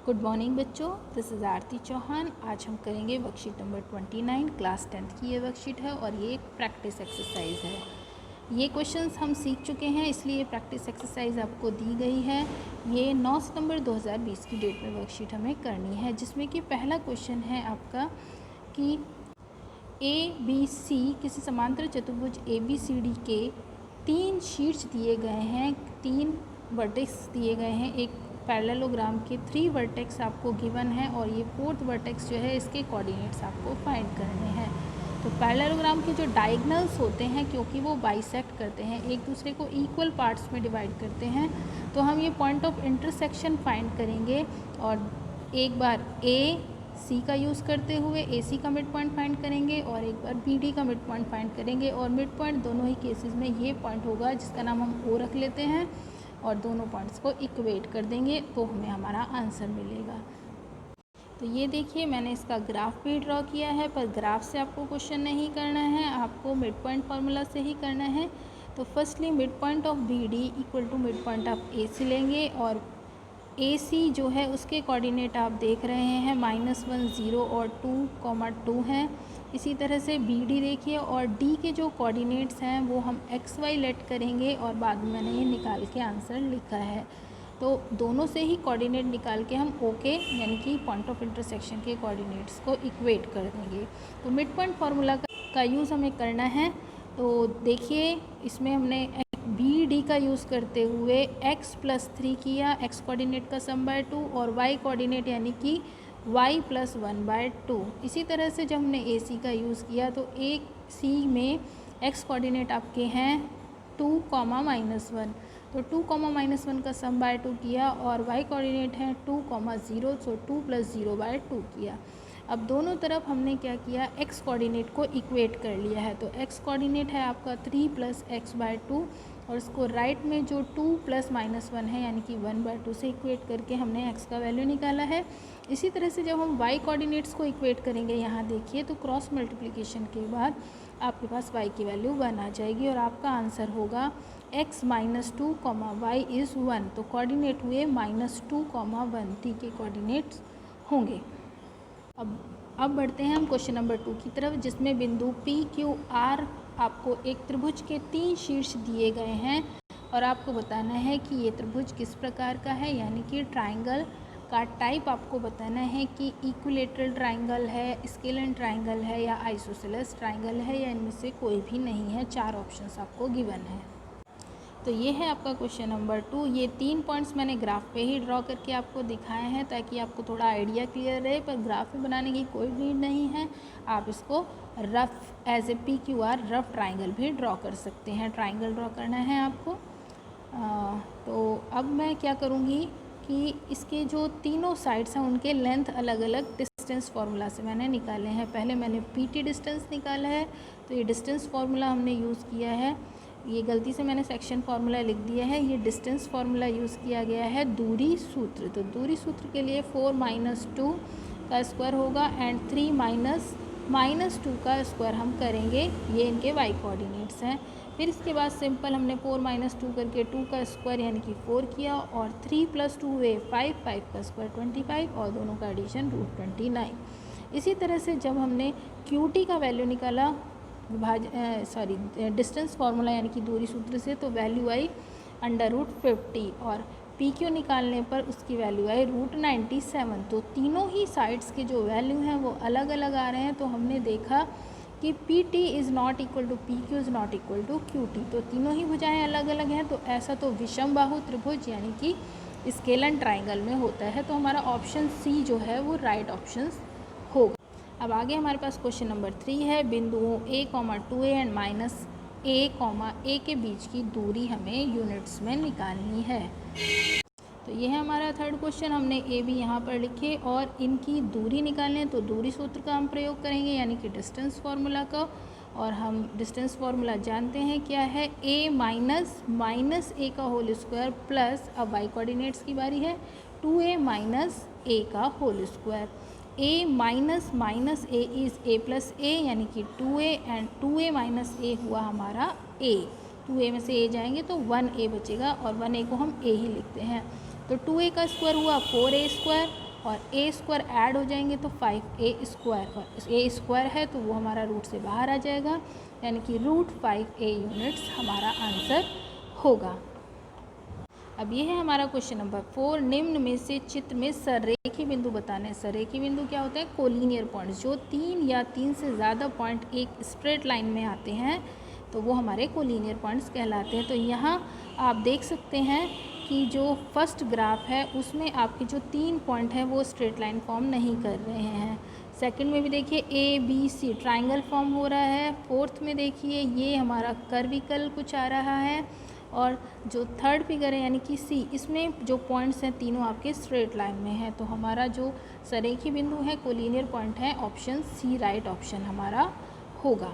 Good morning बच्चों, this is आरती चौहान। आज हम करेंगे वर्कशीट नंबर 29। क्लास 10th की ये वर्कशीट है और ये एक प्रैक्टिस एक्सरसाइज है। ये क्वेश्चंस हम सीख चुके हैं, इसलिए प्रैक्टिस एक्सरसाइज आपको दी गई है। ये 9 सितंबर 2020 की डेट में वर्कशीट हमें करनी है, जिसमें कि पहला क्वेश्चन है आपका कि ABC किसी समांतर चतुर्भुज ABCD के 3 शीर्ष दिए गए हैं, 3 वर्टेक्स दिए गए हैं, एक पैरेललोग्राम के 3 वर्टेक्स आपको गिवन है और ये 4th वर्टेक्स जो है इसके कोऑर्डिनेट्स आपको फाइंड करने हैं। तो पैरेललोग्राम के जो डायगोनल्स होते हैं, क्योंकि वो बाइसेक्ट करते हैं, एक दूसरे को इक्वल पार्ट्स में डिवाइड करते हैं, तो हम ये पॉइंट ऑफ इंटरसेक्शन फाइंड करेंगे और एक बार AC का यूज़ करते हुए AC का मिड पॉइंट फाइंड करेंगे और एक बार BD का मिड पॉइंट फाइंड करेंगे। और मिड पॉइंट दोनों ही केसेस में ये पॉइंट होगा जिसका नाम हम O रख लेते हैं और दोनों पॉइंट्स को इक्वेट कर देंगे तो हमें हमारा आंसर मिलेगा। तो ये देखिए, मैंने इसका ग्राफ भी ड्रॉ किया है, पर ग्राफ से आपको क्वेश्चन नहीं करना है, आपको मिड पॉइंट फार्मूला से ही करना है। तो firstly mid point of BD equal to mid point of AC लेंगे और AC जो है उसके कोऑर्डिनेट आप देख रहे हैं -1 0 और 2, 2 हैं। इसी तरह से BD देखिए और D के जो कोऑर्डिनेट्स हैं वो हम XY लेट करेंगे और बाद में मैंने ये निकाल के आंसर लिखा है। तो दोनों से ही कोऑर्डिनेट निकाल के हम OK यानी कि पॉइंट ऑफ इंटरसेक्शन के कोऑर्डिनेट्स को इक्वेट कर देंगे। तो मिड पॉइंट फार्मूला का यूज़ हमें करना है। तो देखिए, इसमें हमने BD का यूज़ करते हुए x + 3 किया, x कोऑर्डिनेट का सम बाय 2 और y कोऑर्डिनेट यानी कि y + 1/2। इसी तरह से जब हमने AC का यूज़ किया तो AC में x कोऑर्डिनेट आपके हैं 2, -1, तो 2, -1 का सम बाय 2 किया और y कोऑर्डिनेट है 2, 0, सो 2 + 0/2 किया। अब दोनों तरफ हमने क्या किया, x कोऑर्डिनेट को इक्वेट कर लिया है। तो x कोऑर्डिनेट है आपका 3 + x/2 और इसको राइट में जो 2 + -1 है यानी कि 1/2 से इक्वेट करके हमने x का वैल्यू निकाला है। इसी तरह से जब हम y कोऑर्डिनेट्स को इक्वेट करेंगे, यहाँ देखिए, तो क्रॉस मल्टीप्लिकेशन के बाद आपके पास y की वैल्यू 1 आ जाएगी और आपका आंसर होगा x - 2, y = 1। तो कोऑर्डिनेट हुए -2, 1, t के कोऑर्डिनेट्स होंगे। अब बढ़ते हैं हम क्वेश्चन नंबर 2 की तरफ, जिसमें बिंदु PQR आपको एक त्रिभुज के 3 शीर्ष दिए गए हैं और आपको बताना है कि ये त्रिभुज किस प्रकार का है, यानी कि ट्राइंगल का टाइप आपको बताना है कि इक्विलेटरल ट्राइंगल है, स्केलन ट्राइंगल है या आइसोसेलेस ट्राइंगल है या इनमें से कोई भी नहीं है। 4 ऑप्शंस आपको गिवन है। तो ये है आपका क्वेश्चन नंबर 2। ये 3 पॉइंट्स मैंने ग्राफ पे ही ड्रॉ करके आपको दिखाए हैं ताकि आपको थोड़ा आइडिया क्लियर रहे, पर ग्राफ में बनाने की कोई नीड नहीं है। आप इसको rough as a PQR rough triangle भी ड्रॉ कर सकते हैं। ट्राइंगल ड्रॉ करना है आपको। तो अब मैं क्या करूँगी कि इसके जो तीनों साइड्स हैं उनके लेंथ अलग अलग डिस्टेंस फार्मूला से मैंने निकाले हैं। पहले मैंने PT डिस्टेंस निकाला है, तो ये डिस्टेंस फार्मूला हमने यूज़ किया है। ये गलती से मैंने सेक्शन फार्मूला लिख दिया है, ये डिस्टेंस फार्मूला यूज़ किया गया है दूरी सूत्र। तो दूरी सूत्र के लिए 4 - 2 का स्क्वायर होगा एंड 3 - 2 का स्क्वायर हम करेंगे। ये इनके y कोऑर्डिनेट्स हैं। फिर इसके बाद सिंपल हमने 4 - 2 करके 2 का स्क्वायर यानी कि 4 किया और 3 + 2 हुए 5, 5 का स्क्वायर 25 और दोनों का एडिशन √29। इसी तरह से जब हमने QT का वैल्यू निकाला डिस्टेंस फार्मूला यानी कि दूरी सूत्र से, तो वैल्यू आई √50 और PQ निकालने पर उसकी वैल्यू आई √97। तो तीनों ही साइड्स के जो वैल्यू हैं वो अलग अलग आ रहे हैं। तो हमने देखा कि PT = PQ = QT, तो तीनों ही भुजाएं अलग अलग हैं। तो ऐसा तो विषम बाहु त्रिभुज यानी कि स्केलन ट्राइंगल में होता है। तो हमारा ऑप्शन C जो है वो राइट ऑप्शन होगा। अब आगे हमारे पास क्वेश्चन नंबर 3 है। बिंदुओं A, 2A and -A, A के बीच की दूरी हमें यूनिट्स में निकालनी है। तो ये है हमारा थर्ड क्वेश्चन। हमने A भी यहाँ पर लिखे और इनकी दूरी निकालने, तो दूरी सूत्र का हम प्रयोग करेंगे यानी कि डिस्टेंस फार्मूला का। और हम डिस्टेंस फार्मूला जानते हैं क्या है, A - A का होल स्क्वायर प्लस, अब y कोऑर्डिनेट्स की बारी है, 2A - A का whole square. A - A is A + A यानी कि 2A एंड 2A - A हुआ हमारा A। 2A में से A जाएंगे तो 1A बचेगा और 1A को हम A ही लिखते हैं। तो 2A का स्क्वायर हुआ 4A², और ए स्क्वायर ऐड हो जाएंगे तो 5a², और ए स्क्वायर है तो वो हमारा रूट से बाहर आ जाएगा, यानी कि रूट 5a यूनिट्स हमारा आंसर होगा। अब ये है हमारा क्वेश्चन नंबर 4। निम्न में से चित्र में सररेखी बिंदु बताने। सररेखी बिंदु क्या होते हैं? Collinear points. जो 3 या 3 से ज़्यादा पॉइंट एक स्ट्रेट लाइन में आते हैं तो वो हमारे कोलिनियर पॉइंट्स कहलाते हैं। तो यहाँ आप देख सकते हैं कि जो फर्स्ट ग्राफ है उसमें आपके जो 3 पॉइंट हैं वो स्ट्रेट लाइन फॉर्म नहीं कर रहे हैं। सेकंड में भी देखिए ABC ट्रायंगल फॉर्म हो रहा है। फोर्थ में देखिए ये हमारा कर्विकल कुछ आ रहा है। और जो थर्ड फिगर है यानी कि C, इसमें जो पॉइंट्स हैं तीनों आपके स्ट्रेट लाइन में हैं। तो हमारा जो सरेखी बिंदु है, कोलिनियर पॉइंट है, ऑप्शन C राइट ऑप्शन हमारा होगा।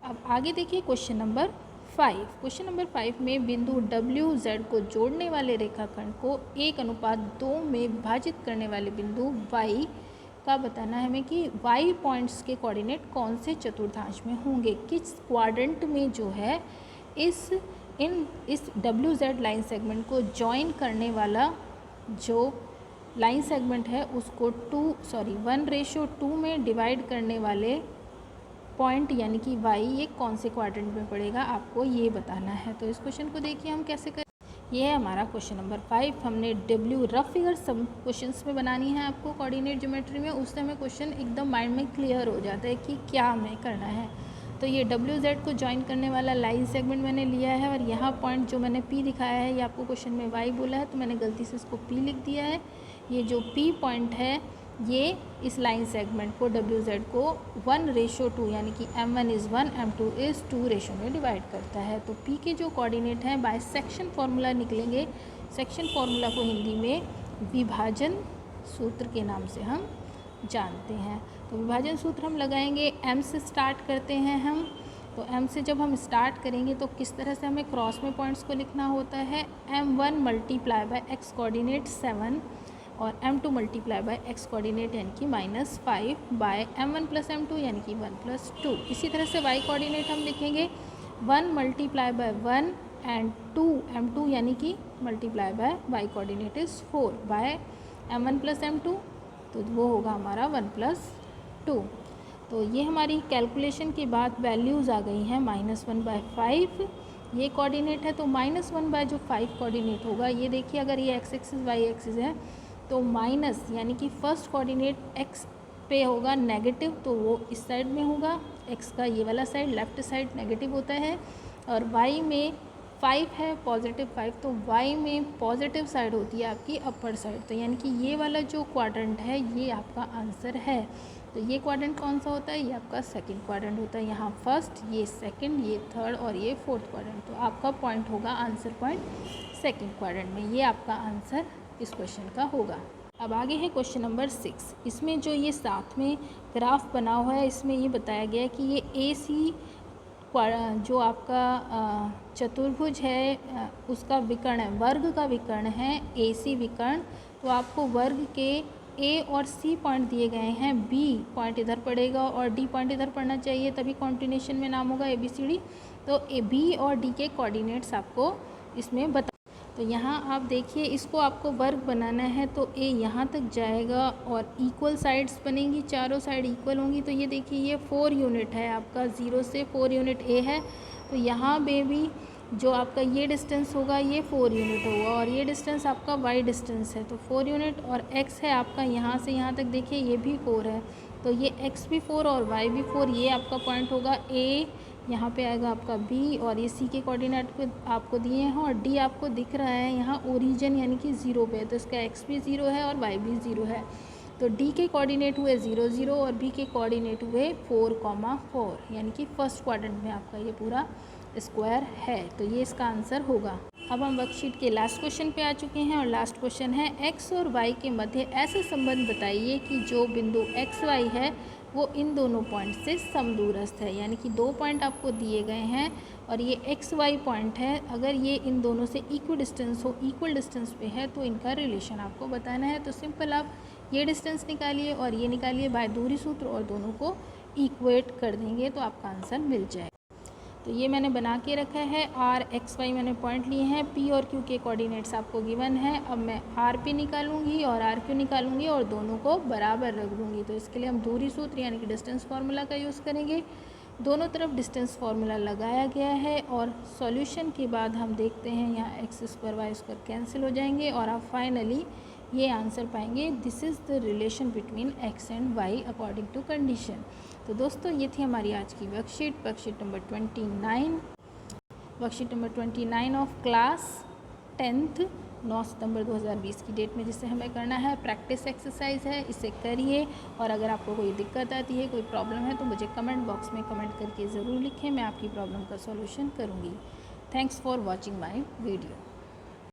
अब आगे देखिए क्वेश्चन नंबर 5। क्वेश्चन नंबर 5 में बिंदु WZ को जोड़ने वाले रेखाखंड को 1:2 में विभाजित करने वाले बिंदु Y का बताना है हमें कि Y पॉइंट्स के कोऑर्डिनेट कौन से चतुर्थांश में होंगे, किस क्वाड्रेंट में जो है इस WZ लाइन सेगमेंट को जॉइन करने वाला जो लाइन सेगमेंट है उसको 1:2 में डिवाइड करने वाले पॉइंट यानी कि Y ये कौन से क्वाड्रेंट में पड़ेगा, आपको ये बताना है। तो इस क्वेश्चन को देखिए हम कैसे करें। ये है हमारा क्वेश्चन नंबर 5। हमने रफ फिगर सब क्वेश्चंस में बनानी है आपको कोऑर्डिनेट ज्योमेट्री में, उससे हमें क्वेश्चन एकदम माइंड में क्लियर हो जाता है कि क्या हमें करना है। तो ये WZ को ज्वाइन करने वाला लाइन सेगमेंट मैंने लिया है और यहाँ पॉइंट जो मैंने P दिखाया है, ये आपको क्वेश्चन में Y बोला है तो मैंने गलती से इसको P लिख दिया है। ये जो P पॉइंट है ये इस लाइन सेगमेंट को WZ को 1:2 यानी कि M1 is 1 M2 is 2 ratio में डिवाइड करता है। तो P के जो कोऑर्डिनेट हैं बाय सेक्शन फार्मूला निकलेंगे। सेक्शन फार्मूला को हिंदी में विभाजन सूत्र के नाम से हम जानते हैं। तो विभाजन सूत्र हम लगाएंगे, M से स्टार्ट करते हैं हम। तो M से जब हम स्टार्ट करेंगे तो किस तरह से हमें क्रॉस में पॉइंट्स को लिखना होता है, M1 multiply by x coordinate 7 और M2 multiply by x coordinate यानी कि -5 बाय M1 प्लस M2 यानी कि 1 प्लस 2। इसी तरह से y कोऑर्डिनेट हम लिखेंगे 1 मल्टीप्लाई बाय 1 एंड 2 M2 यानी कि multiply by y coordinate is 4 by M1 plus M2, तो वो होगा हमारा 1 प्लस 2। तो ये हमारी कैलकुलेशन के बाद वैल्यूज़ आ गई हैं -1/5 ये कोऑर्डिनेट है। तो -1 बाय जो 5 कोऑर्डिनेट होगा, ये देखिए अगर ये x एक्सिस y एक्सिस है तो माइनस यानी कि फर्स्ट कोऑर्डिनेट x पे होगा नेगेटिव, तो वो इस साइड में होगा, x का ये वाला साइड लेफ्ट साइड नेगेटिव होता है। और y में 5 है पॉजिटिव 5, तो y में पॉजिटिव साइड होती है आपकी अपर साइड। तो यानी कि ये वाला जो क्वाड्रेंट है ये आपका आंसर है। तो ये क्वाड्रेंट कौन सा होता है, ये आपका सेकंड क्वाड्रेंट होता है। यहाँ फर्स्ट, ये सेकंड, ये थर्ड और ये फोर्थ क्वाड्रेंट। तो आपका पॉइंट होगा आंसर पॉइंट सेकंड क्वाड्रेंट में। ये आपका आंसर इस क्वेश्चन का होगा। अब आगे है क्वेश्चन नंबर 6। इसमें जो ये साथ में ग्राफ बना हुआ है इसमें ये बताया गया है कि ये AC जो आपका चतुर्भुज है उसका विकर्ण है, वर्ग का विकर्ण है AC विकर्ण। तो आपको वर्ग के A और C पॉइंट दिए गए हैं, B पॉइंट इधर पड़ेगा और D पॉइंट इधर पड़ना चाहिए, तभी कॉन्टिन्यूशन में नाम होगा ABCD। तो B और D के कोऑर्डिनेट्स आपको इसमें बता। तो यहाँ आप देखिए इसको आपको वर्ग बनाना है तो A यहाँ तक जाएगा और इक्वल साइड्स बनेंगी, चारों साइड इक्वल होंगी। तो ये देखिए ये 4 यूनिट है आपका, 0 से 4 यूनिट A है। तो यहाँ पे भी जो आपका ये डिस्टेंस होगा ये 4 यूनिट होगा और ये डिस्टेंस आपका y डिस्टेंस है तो 4 यूनिट। और x है आपका यहाँ से यहाँ तक देखिए ये भी 4 है, तो ये x भी 4 और y भी 4। ये आपका पॉइंट होगा A, यहाँ पे आएगा आपका B और ये C के कोऑर्डिनेट आपको दिए हैं और D आपको दिख रहा है यहाँ ओरिजिन यानी कि 0 पे, तो इसका x भी 0 है और y भी 0 है। तो D के कोऑर्डिनेट हुए 0 0 और B के कोऑर्डिनेट हुए 4,4 यानी कि फर्स्ट क्वाड्रेंट में आपका ये पूरा स्क्वायर है। तो ये इसका आंसर होगा। अब हम वर्कशीट के लास्ट क्वेश्चन पे आ चुके हैं और लास्ट क्वेश्चन है x और y के मध्य ऐसा संबंध बताइए कि जो बिंदु x y है वो इन दोनों पॉइंट से समदूरस्थ है। यानी कि 2 पॉइंट आपको दिए गए हैं और ये x y पॉइंट है, अगर ये इन दोनों से इक्वल डिस्टेंस पे है तो इनका रिलेशन आपको बताना है। तो सिंपल आप ये डिस्टेंस निकालिए और ये निकालिए बाय दूरी सूत्र और दोनों को इक्वेट कर देंगे तो आपका आंसर मिल जाएगा। तो ये मैंने बना के रखा है। आर एक्स वाई मैंने पॉइंट लिए हैं, पी और क्यू के कोऑर्डिनेट्स आपको गिवन है। अब मैं आर पी निकालूंगी और आर क्यू निकालूंगी और दोनों को बराबर रख दूंगी। तो इसके लिए हम दूरी सूत्र यानी कि डिस्टेंस फार्मूला का यूज़ करेंगे। दोनों तरफ डिस्टेंस फार्मूला लगाया गया है और सॉल्यूशन के बाद हम देखते हैं यहाँ X square Y square cancel हो जाएंगे और आप फाइनली ये आंसर पाएंगे, this is the relation between X and Y according to condition. तो दोस्तों ये थी हमारी आज की worksheet number 29, worksheet number 29 of class 10th 9 सितंबर 2020 की डेट में, जिसे हमें करना है प्रैक्टिस एक्सरसाइज है। इसे करिए और अगर आपको कोई दिक्कत आती है, कोई प्रॉब्लम है तो मुझे कमेंट बॉक्स में कमेंट करके ज़रूर लिखें, मैं आपकी प्रॉब्लम का सॉल्यूशन करूँगी। Thanks for watching my video.